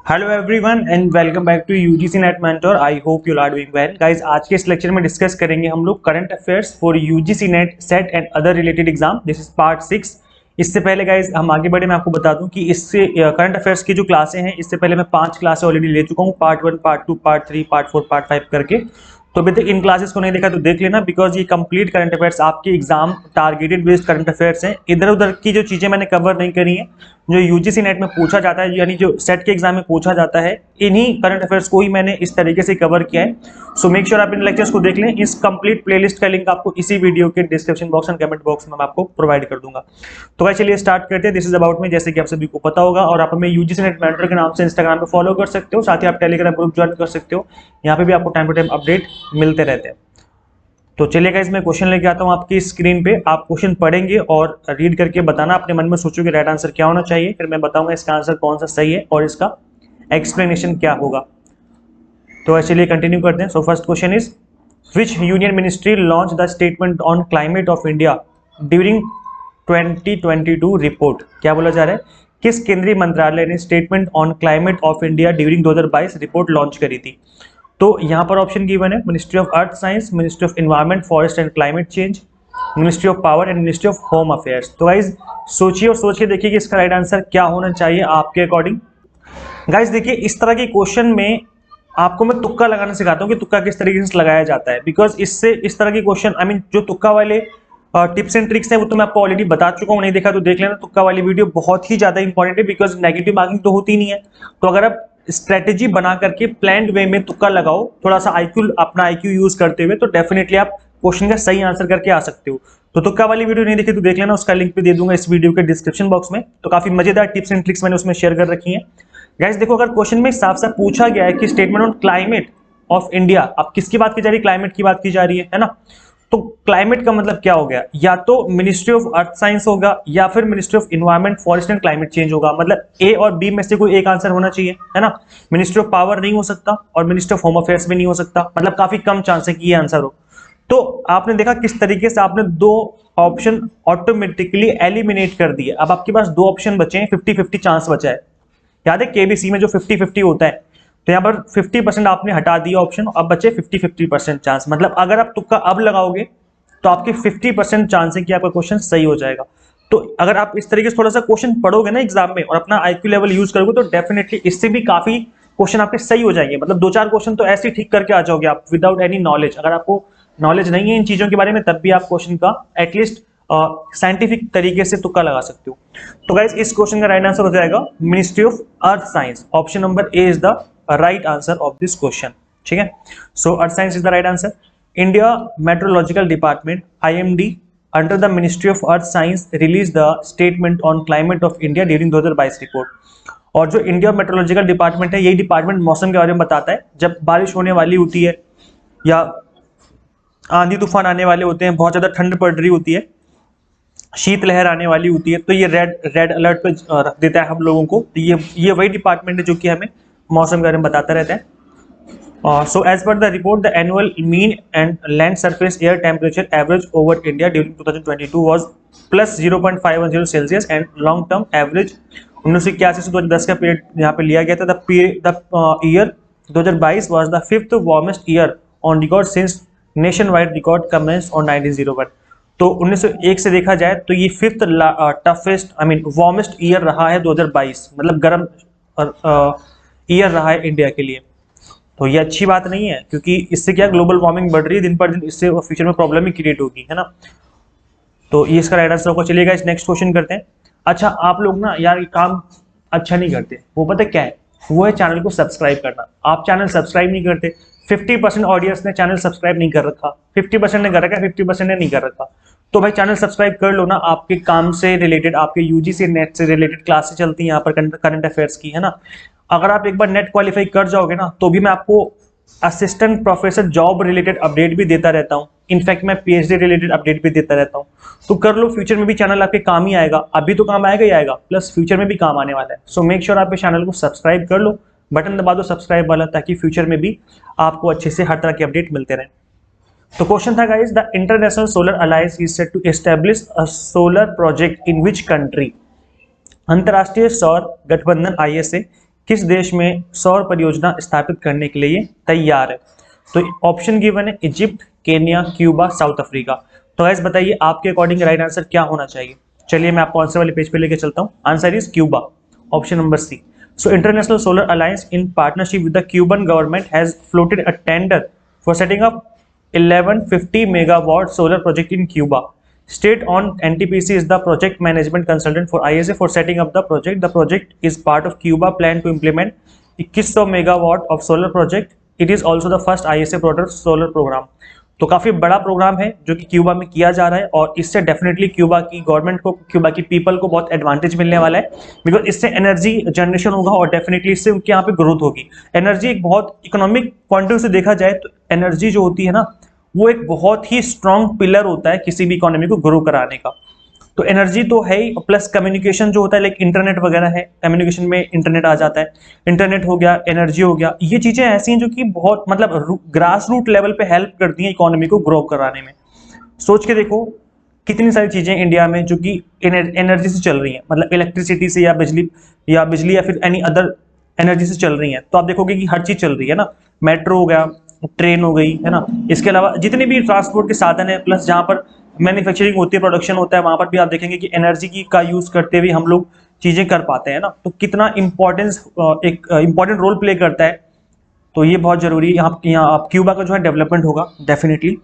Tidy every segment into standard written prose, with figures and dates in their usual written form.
Hello everyone and welcome back to UGC NET mentor. I hope you are doing well guys. आज के इस lecture में discuss करेंगे हम लोग current affairs for UGC NET SET and other related exam. This is part 6। इससे पहले guys हम आगे बढ़े, मैं आपको बता दूं कि इससे करंट अफेयर्स की जो क्लासें हैं, इससे पहले मैं 5 क्लासें ऑलरेडी ले चुका हूं, part 1, part 2, part 3, part 4, part 5 करके। तो अभी तक इन क्लासेस को नहीं देखा तो देख लेना, बिकॉज ये कंप्लीट करंट अफेयर्स आपके exam targeted based current affairs हैं। इधर उधर की जो चीजें मैंने कवर नहीं करी है, जो यूजीसी नेट में पूछा जाता है, यानी जो सेट के एग्जाम में पूछा जाता है, इन्हीं करंट अफेयर्स को ही मैंने इस तरीके से कवर किया है। सो मेक श्योर आप इन लेक्चर्स को देख लें। इस कंप्लीट प्लेलिस्ट का लिंक आपको इसी वीडियो के description box and comment box में मैं आपको प्रोवाइड कर दूंगा। तो भाई चलिए स्टार्ट करते हैं। दिस इज अबाउट मी, जैसे कि आप सभी को पता होगा, और आप हमें यूजीसी नेट मेंटर के नाम से इंस्टाग्राम पे फॉलो कर सकते हो, साथ ही आप टेलीग्राम ग्रुप ज्वाइन कर सकते हो। यहाँ पे भी आपको टाइम टू टाइम अपडेट मिलते रहते हैं। तो चलिए गाइस, मैं क्वेश्चन लेके आता हूँ आपकी स्क्रीन पे। आप क्वेश्चन पढ़ेंगे और रीड करके बताना, अपने मन में सोचो कि राइट आंसर क्या होना चाहिए, फिर मैं बताऊंगा इसका आंसर कौन सा सही है और इसका एक्सप्लेनेशन क्या होगा। तो चलिए कंटिन्यू करते हैं। So first question is, which union ministry launch the statement on climate of India during 2022 report. क्या बोला जा रहा है, किस केंद्रीय मंत्रालय ने statement on climate of India during 2022 report launch करी थी। तो यहाँ पर ऑप्शन गिवन है, ministry of earth science, ministry of environment, forest and climate change, ministry of power and ministry of home affairs. तो गाइज सोचिए और सोच के देखिए कि इसका राइट आंसर क्या होना चाहिए आपके अकॉर्डिंग। गाइज देखिए, इस तरह के क्वेश्चन में आपको मैं तुक्का लगाना सिखाता हूँ कि तुक्का किस तरीके से लगाया जाता है, बिकॉज इससे इस तरह के क्वेश्चन जो तुक्का वाले टिप्स एंड ट्रिक्स है वो तो मैं आपको ऑलरेडी बता चुका हूँ, नहीं देखा तो देख लेना। तुक्का वाली वीडियो बहुत ही ज्यादा इंपॉर्टेंट है, बिकॉज नेगेटिव मार्किंग तो होती नहीं है। तो अगर आप स्ट्रेटेजी बना करके प्लान्ड वे में तुक्का लगाओ, थोड़ा सा अपना आईक्यू यूज करते हुए, तो डेफिनेटली आप क्वेश्चन का सही आंसर करके आ सकते हो। तो तुक्का वाली वीडियो नहीं देखी तो देख लेना, उसका लिंक भी दे दूंगा इस वीडियो के डिस्क्रिप्शन बॉक्स में। तो काफी मजेदार टिप्स एंड ट्रिक्स मैंने उसमें शेयर कर रखी है। गाइस देखो, अगर क्वेश्चन में साफ साफ पूछा गया है कि statement on climate of India, अब किसकी बात की जा रही है, क्लाइमेट की बात की जा रही है ना। तो क्लाइमेट का मतलब क्या हो गया, या तो मिनिस्ट्री ऑफ अर्थ साइंस होगा या फिर ministry of environment, forest and climate change होगा। मतलब ए और बी में से कोई एक आंसर होना चाहिए, है ना। मिनिस्ट्री ऑफ पावर नहीं हो सकता और मिनिस्ट्री ऑफ होम अफेयर्स भी नहीं हो सकता, मतलब काफी कम चांस है कि ये आंसर हो। तो आपने देखा किस तरीके से आपने दो ऑप्शन ऑटोमेटिकली एलिमिनेट कर दिए। अब आपके पास दो ऑप्शन बचे हैं, 50-50 चांस बचा है। याद है केबीसी में जो 50-50 होता है, तो यहाँ पर 50% आपने हटा दिया ऑप्शन, अब बचे 50-50% चांस। मतलब अगर आप तुक्का अब लगाओगे तो आपके 50% चांस है कि आपका क्वेश्चन सही हो जाएगा। तो अगर आप इस तरीके से थोड़ा सा क्वेश्चन पढ़ोगे ना एग्जाम में और अपना आईक्यू लेवल यूज करोगे, तो डेफिनेटली इससे भी काफी क्वेश्चन आपके सही हो जाएंगे। मतलब 2-4 क्वेश्चन तो ऐसे ही ठीक करके आ जाओगे आप विदाउट एनी नॉलेज। अगर आपको नॉलेज नहीं है इन चीजों के बारे में, तब भी आप क्वेश्चन का एटलीस्ट साइंटिफिक तरीके से तुक्का लगा सकते हो। तो गाइस, इस क्वेश्चन का राइट आंसर हो जाएगा ministry of earth science. Option number A is the right answer of this question. ठीक है, so earth science is the right answer. India meteorological department IMD under the ministry of earth science release the statement on climate of India during 2022 report. और जो India meteorological department है, यही department मौसम के बारे में बताता है। जब बारिश होने वाली होती है या आंधी तूफान आने वाले होते हैं, बहुत ज्यादा ठंड पड़ रही होती है, शीतलहर आने वाली होती है, तो ये रेड अलर्ट पे रख देता है हम लोगों को। तो ये वही डिपार्टमेंट है जो कि हमें मौसम के बारे में बताता रहता है। So as per the report, the annual mean and land surface air temperature average over India during 2022 was plus 0.510 Celsius and long term average 1981 से 2010 का पीरियड यहाँ पे लिया गया था। The year 2022 was the 5th warmest year on record since nationwide record commenced on 1901। तो 1901 से देखा जाए तो ये 5th टफेस्ट वार्मेस्ट ईयर रहा है 2022, मतलब गर्म ईयर रहा है इंडिया के लिए। तो ये अच्छी बात नहीं है, क्योंकि इससे क्या ग्लोबल वार्मिंग बढ़ रही है दिन पर दिन, इससे फ्यूचर में प्रॉब्लम ही क्रिएट होगी, है ना। तो ये इसका राइट आंसर होगा। चलिएगा इस नेक्स्ट क्वेश्चन करते हैं। अच्छा, आप लोग ना यार ये काम अच्छा नहीं करते, वो पता क्या है, वो है चैनल को सब्सक्राइब करना। आप चैनल सब्सक्राइब नहीं करते। 50% ऑडियंस ने चैनल सब्सक्राइब नहीं कर रखा, 50% ने कर रखा, 50% ने नहीं कर रखा। तो भाई चैनल सब्सक्राइब कर लो ना। आपके काम से रिलेटेड, आपके यूजीसी नेट से रिलेटेड क्लासेस चलती हैं यहाँ पर करंट अफेयर्स की, है ना। अगर आप एक बार नेट क्वालिफाई कर जाओगे ना, तो भी मैं आपको assistant professor job related update भी देता रहता हूँ। इनफैक्ट मैं PhD रिलेटेड अपडेट भी देता रहता हूँ। तो कर लो, फ्यूचर में भी चैनल आपके काम ही आएगा। अभी तो काम आएगा ही आएगा, प्लस फ्यूचर में भी काम आने वाला है। सो मेक श्योर आप इस चैनल को सब्सक्राइब कर लो, बटन दबा दो सब्सक्राइब वाला, ताकि फ्यूचर में भी आपको अच्छे से हर तरह के अपडेट मिलते रहे। तो क्वेश्चन था guys, the International Solar Alliance is set to establish a solar project in which country. अंतरराष्ट्रीय सौर गठबंधन ISA किस देश में सौर परियोजना स्थापित करने के लिए तैयार है? तो ऑप्शन गिवन है Egypt, Kenya, Cuba, south Africa. तो गाइस बताइए आपके अकॉर्डिंग राइट आंसर क्या होना चाहिए? चलिए मैं आपको आंसर वाले पेज पे लेके चलता हूँ। Answer is Cuba, option number C. So International Solar Alliance in partnership with the Cuban government has floated a tender for setting up 1150 megawatt solar project in Cuba. State-owned NTPC is the project management consultant for ISA for setting up the project. The project is part of Cuba plan to implement 2100 megawatt of solar project. It is also the first ISA product solar program. तो काफी बड़ा programme है जो कि Cuba में किया जा रहा है और इससे डेफिनेटली क्यूबा की गवर्नमेंट को, क्यूबा की पीपल को बहुत एडवांटेज मिलने वाला है, बिकॉज इससे एनर्जी जनरेशन होगा और डेफिनेटली इससे उनके यहाँ पे ग्रोथ होगी। एनर्जी एक बहुत इकोनॉमिक पॉइंट ऑफ व्यू से देखा जाए तो एनर्जी जो होती है ना, वो एक बहुत ही स्ट्रॉन्ग पिलर होता है किसी भी इकोनॉमी को ग्रो कराने का। तो एनर्जी तो है ही, प्लस कम्युनिकेशन जो होता है, लाइक इंटरनेट वगैरह है, कम्युनिकेशन में इंटरनेट आ जाता है, इंटरनेट हो गया, एनर्जी हो गया, ये चीजें ऐसी हैं जो कि बहुत मतलब ग्रास रूट लेवल पे हेल्प करती हैं इकोनॉमी को ग्रो कराने में। सोच के देखो कितनी सारी चीजें इंडिया में जो कि एनर्जी से चल रही हैं, मतलब इलेक्ट्रिसिटी से या बिजली या फिर एनी अदर एनर्जी से चल रही हैं। तो आप देखोगे कि हर चीज चल रही है ना, मेट्रो हो गया, ट्रेन हो गई, है ना, इसके अलावा जितने भी ट्रांसपोर्ट के साधन है, प्लस जहाँ पर मैन्युफैक्चरिंग होती है, प्रोडक्शन होता है, वहां पर भी आप देखेंगे कि एनर्जी की का यूज करते हुए हम लोग चीजें कर पाते हैं ना। तो कितना इंपॉर्टेंस एक इंपॉर्टेंट रोल प्ले करता है। तो ये बहुत जरूरी है। यहाँ आप क्यूबा का जो है डेवलपमेंट होगा definitely.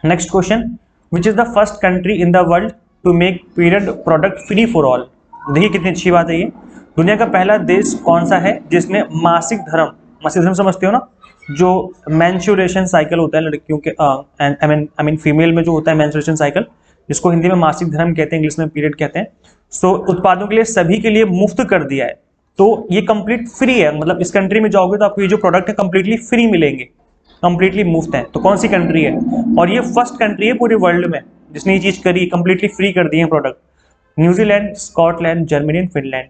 Next question, which is the first country in the world to make period product free for all? देखिए कितनी अच्छी बात है ये। दुनिया का पहला देश कौन सा है जिसने मासिक धर्म समझते हो ना, जो मेंस्ट्रुएशन साइकिल होता है लड़कियों के, आई मीन फीमेल में जो होता है मेंस्ट्रुएशन साइकिल, जिसको हिंदी में मासिक धर्म कहते हैं, इंग्लिश में पीरियड कहते हैं, सो उत्पादों के लिए सभी के लिए मुफ्त कर दिया है। तो ये कंप्लीट फ्री है, मतलब इस कंट्री में जाओगे तो आपको ये जो प्रोडक्ट है कंप्लीटली फ्री मिलेंगे, कंप्लीटली मुफ्त है। तो कौन सी कंट्री है? और ये फर्स्ट कंट्री है पूरे वर्ल्ड में जिसने ये चीज करी, कंप्लीटली फ्री कर दिए हैं product. New Zealand, Scotland, Germany and Finland.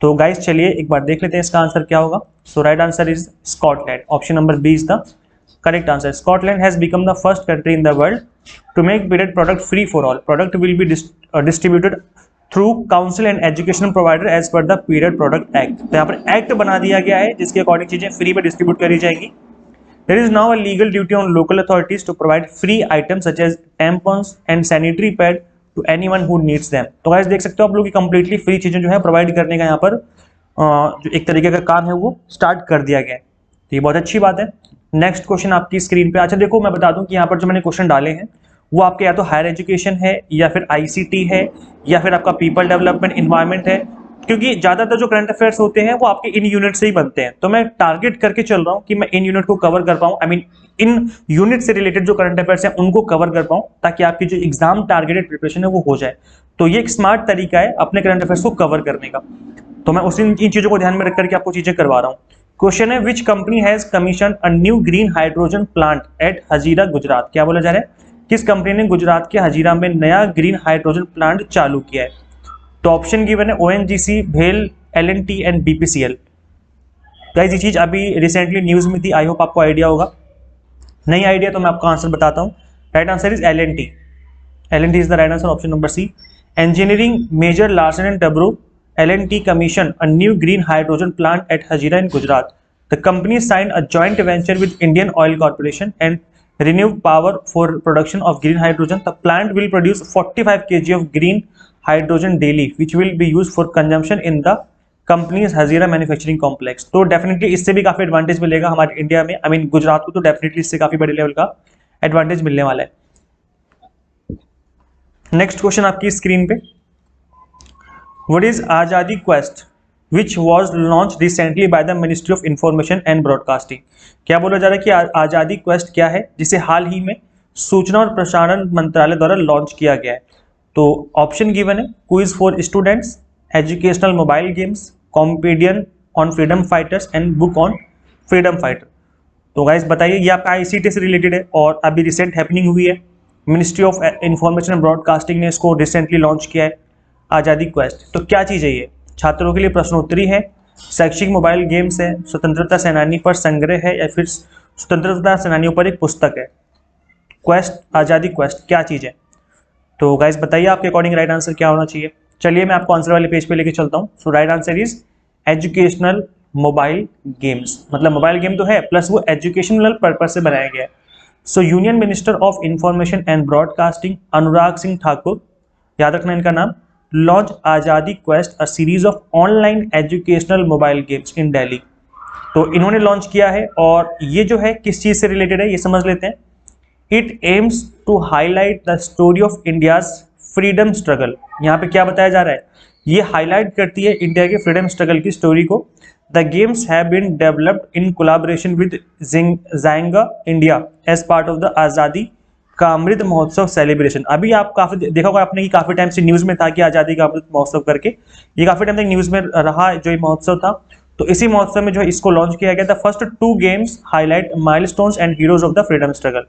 तो गाइस चलिए एक बार देख लेते हैं इसका आंसर क्या होगा। So right answer is Scotland, option number B is the correct answer. Scotland has become the first country in the world to make period product free for all. Product will be distributed through council and educational provider as per the period product act. तो यहाँ पर act बना दिया गया है जिसके according चीजें free में डिस्ट्रीब्यूट करी जाएंगी। There is now a legal duty on local authorities to provide free items such as tampons and sanitary pad to anyone who needs them। तो गाइस देख सकते हो आप लोग कि कंप्लीटली फ्री चीजें जो है प्रोवाइड करने का यहाँ पर जो एक तरीके का काम है वो स्टार्ट कर दिया गया है। तो ये बहुत अच्छी बात है। नेक्स्ट क्वेश्चन आपकी स्क्रीन पे। अच्छा देखो मैं बता दूं कि यहाँ पर जो मैंने क्वेश्चन डाले हैं वो आपके या तो हायर एजुकेशन है, या फिर आईसीटी है, या फिर आपका पीपल डेवलपमेंट इन्वायरमेंट है, क्योंकि ज्यादातर जो करंट अफेयर्स होते हैं वो आपके इन यूनिट से ही बनते हैं। तो मैं टारगेट करके चल रहा हूँ कि मैं इन यूनिट को कवर कर पाऊँ, आई मीन इन यूनिट से रिलेटेड जो करंट अफेयर्स हैं उनको कवर कर पाऊँ, ताकि आपकी जो एग्जाम टारगेटेड प्रिपरेशन है वो हो जाए। तो ये एक स्मार्ट तरीका है अपने करंट अफेयर्स को कवर करने का। तो मैं उसी इन चीजों को ध्यान में रख करके आपको चीजें करवा रहा हूँ। क्वेश्चन है, which company has commission a new green hydrogen plant at Hazira Gujarat? क्या बोला जा रहा है? किस कंपनी ने गुजरात के हजीरा में नया ग्रीन हाइड्रोजन प्लांट चालू किया है? तो ऑप्शन गिवन है ओएनजीसी, भेल, एलएनटी एंड बीपीसीएल। गाइस ये चीज अभी रिसेंटली न्यूज में थी, आई होप आपको आइडिया होगा। नहीं आइडिया तो मैं आपको आंसर बताता हूँ। Right answer is LNT. LNT is the right answer, option number C. Engineering major Larsen and Toubro L&T commissioned a new green hydrogen plant at Hazira in Gujarat. The company signed a joint venture with Indian Oil Corporation and Renew Power for production of green hydrogen. The plant will produce 45 kg of green hydrogen daily, which will be used for consumption in the company's Hazira manufacturing complex. तो definitely इससे भी काफी advantage मिलेगा हमारे India में, I mean Gujarat को तो definitely इससे काफी बड़े लेवल का एडवांटेज मिलने वाला है। नेक्स्ट क्वेश्चन आपकी स्क्रीन पे। What is Azadi Quest, which was launched recently by the Ministry of Information and Broadcasting? क्या बोला जा रहा है कि आजादी क्वेस्ट क्या है, जिसे हाल ही में सूचना और प्रसारण मंत्रालय द्वारा लॉन्च किया गया है? तो ऑप्शन गिवन है, quiz for students, educational mobile games, compendium on freedom fighters and book on freedom fighter. तो गाइस बताइए, ये आपका आईसीटी से रिलेटेड है और अभी रिसेंट हैपनिंग हुई है। Ministry of information and broadcasting ने इसको रिसेंटली लॉन्च किया है, आज़ादी क्वेस्ट। तो क्या चीज़ है ये? छात्रों के लिए प्रश्नोत्तरी है, शैक्षिक मोबाइल गेम्स है, स्वतंत्रता सेनानी पर संग्रह है, या फिर स्वतंत्रता सेनानियों पर एक पुस्तक है? क्वेस्ट, आज़ादी क्वेस्ट क्या चीज़ है? तो गाइस बताइए आपके अकॉर्डिंग राइट आंसर क्या होना चाहिए। चलिए मैं आपको आंसर वाले पेज पे लेके चलता हूँ। So right answer is educational mobile games, मतलब मोबाइल गेम तो है प्लस वो एजुकेशनल पर्पज से बनाया गया है। So union minister of information and broadcasting Anurag Singh Thakur, याद रखना इनका नाम, launch Azadi quest, a series of online educational mobile games in Delhi. तो इन्होंने लॉन्च किया है और ये जो है किस चीज से रिलेटेड है ये समझ लेते हैं। It aims to highlight the story of India's freedom struggle. यहाँ पे क्या बताया जा रहा है, ये हाईलाइट करती है इंडिया के फ्रीडम स्ट्रगल की स्टोरी को। The games have been developed in collaboration with Zynga India as part of the Azadi Ka Amrit Mahotsav celebration. अभी आप काफी देखा होगा आपने कि काफी टाइम से न्यूज में था कि आजादी का अमृत महोत्सव करके, ये काफी टाइम तक न्यूज में रहा जो ये महोत्सव था। तो इसी महोत्सव में जो है इसको लॉन्च किया गया था। First 2 games highlight milestones and heroes of the freedom struggle.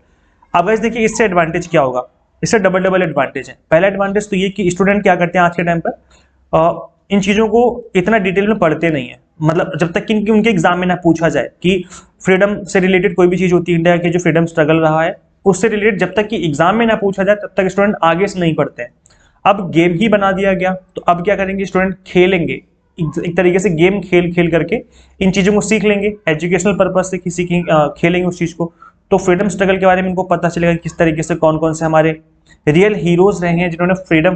अब गाइस देखिए इससे एडवांटेज क्या होगा, इससे डबल एडवांटेज है। पहला एडवांटेज तो ये कि स्टूडेंट क्या करते हैं आज के टाइम पर इन चीजों को इतना डिटेल में पढ़ते नहीं है, मतलब जब तक कि उनके एग्जाम में ना पूछा जाए कि फ्रीडम से रिलेटेड कोई भी चीज होती है, इंडिया के जो फ्रीडम स्ट्रगल रहा है उससे रिलेटेड जब तक कि एग्जाम में ना पूछा जाए तब तक स्टूडेंट आगे से नहीं पढ़ते हैं। अब गेम ही बना दिया गया तो अब क्या करेंगे स्टूडेंट, खेलेंगे एक तरीके से गेम खेल खेल करके इन चीजों को सीख लेंगे, एजुकेशनल पर्पज से किसी की खेलेंगे उस चीज को। तो फ्रीडम स्ट्रगल के बारे में इनको पता चलेगा किस तरीके से कौन कौन से हमारे रियल हीरोज रहे हैं जिन्होंने फ्रीडम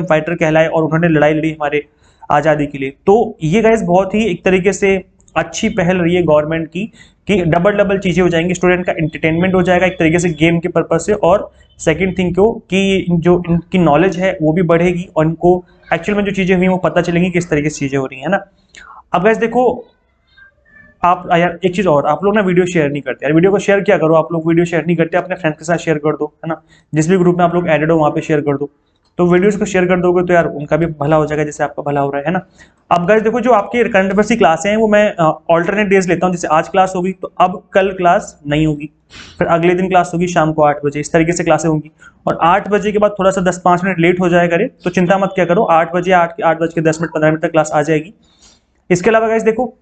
फाइटर कहलाए और उन्होंने लड़ाई लड़ी हमारे आजादी के लिए। तो ये गाइस बहुत ही एक तरीके से अच्छी पहल रही है गवर्नमेंट की कि डबल चीजें हो जाएंगी, स्टूडेंट का एंटरटेनमेंट हो जाएगा एक तरीके से गेम के पर्पज से, और सेकंड थिंग को कि जो इनकी नॉलेज है वो भी बढ़ेगी और इनको एक्चुअल में जो चीजें हुई वो पता चलेंगी किस तरीके से चीजें हो रही है ना। अब गाइस देखो आप यार एक चीज और, आप लोग ना वीडियो शेयर नहीं करते यार, वीडियो को शेयर क्या करो, आप लोग वीडियो शेयर नहीं करते, अपने फ्रेंड्स के साथ शेयर कर दो है ना, जिस भी ग्रुप में आप लोग एडेड हो वहां पे शेयर कर दो। तो वीडियोस को शेयर कर दोगे तो यार उनका भी भला हो जाएगा जैसे आपका भला हो रहा है ना। अब गाइस देखो जो आपकी करंट अफेयर्स की क्लासें हैं वो मैं ऑल्टरनेट डेज लेता हूँ, जैसे आज क्लास होगी तो अब कल क्लास नहीं होगी, फिर अगले दिन क्लास होगी शाम को 8 बजे, इस तरीके से क्लासें होंगी। और 8 बजे के बाद थोड़ा सा 10-5 मिनट लेट हो जाए करे तो चिंता मत क्या करो, 8 बजे 8:10 तक क्लास आ जाएगी। इसके अलावा गाइस देखो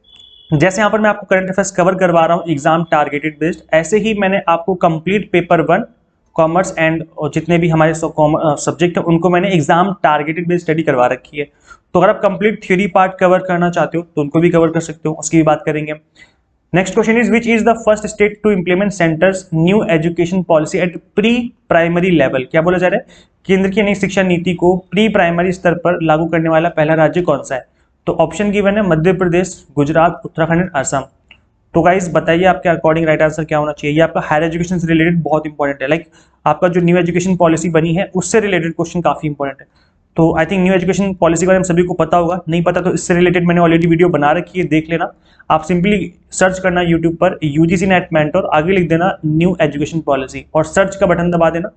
जैसे यहाँ पर मैं आपको करंट अफेयर्स कवर करवा रहा हूँ एग्जाम टारगेटेड बेस्ड, ऐसे ही मैंने आपको कंप्लीट पेपर 1 कॉमर्स एंड जितने भी हमारे सब्जेक्ट हैं उनको मैंने एग्जाम टारगेटेड बेस्ड स्टडी करवा रखी है। तो अगर आप कंप्लीट थ्योरी पार्ट कवर करना चाहते हो तो उनको भी कवर कर सकते हो, उसकी भी बात करेंगे। Next question is which is the first state to implement centre's new education policy at pre primary level. क्या बोला जा रहा है, केंद्र की नई शिक्षा नीति को प्री प्राइमरी स्तर पर लागू करने वाला पहला राज्य कौन सा है। तो ऑप्शन गिवन है मध्य प्रदेश, गुजरात, उत्तराखंड, असम। तो गाइस बताइए आपके अकॉर्डिंग राइट आंसर क्या होना चाहिए। ये आपका हायर एजुकेशन से रिलेटेड बहुत इंपॉर्टेंट है, लाइक आपका जो न्यू एजुकेशन पॉलिसी बनी है उससे रिलेटेड क्वेश्चन काफी इंपॉर्टेंट है। तो I think new education policy के बारे में सभी को पता होगा, नहीं पता तो इससे रिलेटेड मैंने ऑलरेडी वीडियो बना रखी है, देख लेना। आप सिंपली सर्च करना यूट्यूब पर यूजीसी नेट मेंटर, आगे लिख देना न्यू एजुकेशन पॉलिसी और सर्च का बटन दबा देना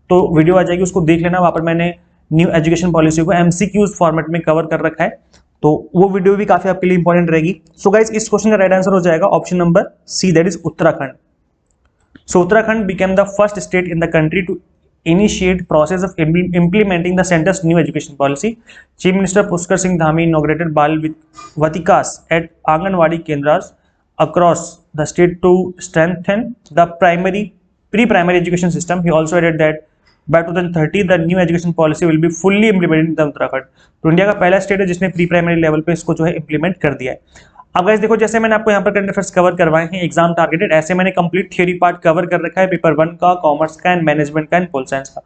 तो वीडियो आ जाएगी, उसको देख लेना। वहां पर मैंने न्यू एजुकेशन पॉलिसी को एमसीक्यूज फॉर्मेट में कवर कर रखा है, तो वो वीडियो भी काफी आपके लिए इंपॉर्टेंट रहेगी। सो गाइस इस क्वेश्चन का राइट आंसर हो जाएगा option number C, that is Uttarakhand. So Uttarakhand became the first state in the country to initiate process of implementing the center's new education policy. Chief Minister Pushkar Singh Dhami inaugurated Bal Vatikas at Anganwadi Kendras across the state to strengthen the pre-primary education system. He also added that by 2030 the new education policy will be fully implemented in Uttarakhand. तो India का पहला state है जिसने pre primary level पे इसको जो है implement कर दिया है। अब गाइस देखो जैसे मैंने आपको यहाँ पर करंट अफेयर्स कवर करवाए हैं एग्जाम टारगेटेड, ऐसे मैंने कंप्लीट थ्योरी पार्ट कवर कर रखा है पेपर 1 का, कॉमर्स का एंड मैनेजमेंट का एंड पोल साइंस का।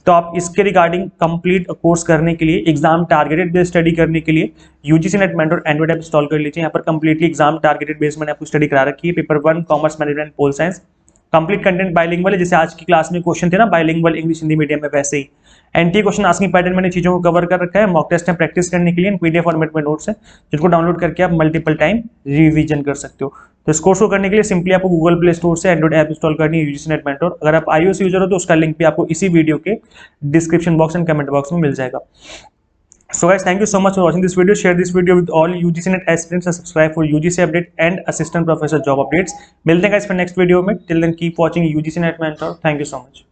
तो आप इसके रिगार्डिंग कंप्लीट कोर्स करने के लिए, एग्जाम टारगेटेड बेस्ड स्टडी करने के लिए UGC NET mentor Android app install कर लीजिए। यहाँ पर कंप्लीटली एग्जाम टारगेटेड बेस्ड मैंने आपको स्टडी करा रखी है, paper 1 commerce management pol science, complete content bilingual है, जैसे आज की क्लास में क्वेश्चन थे ना बाइलिंगुअल इंग्लिश हिंदी मीडियम में, वैसे ही एंटी क्वेश्चन आस्किंग पैटर्न मैंने चीजों को कवर कर रखा है। मॉक टेस्ट में प्रैक्टिस करने के लिए पीडीएफ फॉर्मेट में नोट्स है जिनको डाउनलोड करके आप मल्टीपल टाइम रिवीजन कर सकते हो। तो इस कोर्स को करने के लिए सिंपली आपको गूगल प्ले स्टोर से एंड्रॉइड ऐप इंस्टॉल करनी है यूजीसी नेट मेंटर। अगर आप आईओएस यूजर हो तो उसका लिंक भी आपको इसी वीडियो के description box and comment box में मिल जाएगा। So guys, thank you so much for watching this video. Share this video with all UGC NET aspirants and subscribe for UGC update and assistant professor job updates. मिलते हैं guys फिर next video में. Till then keep watching UGC NET Mentor. Thank you so much.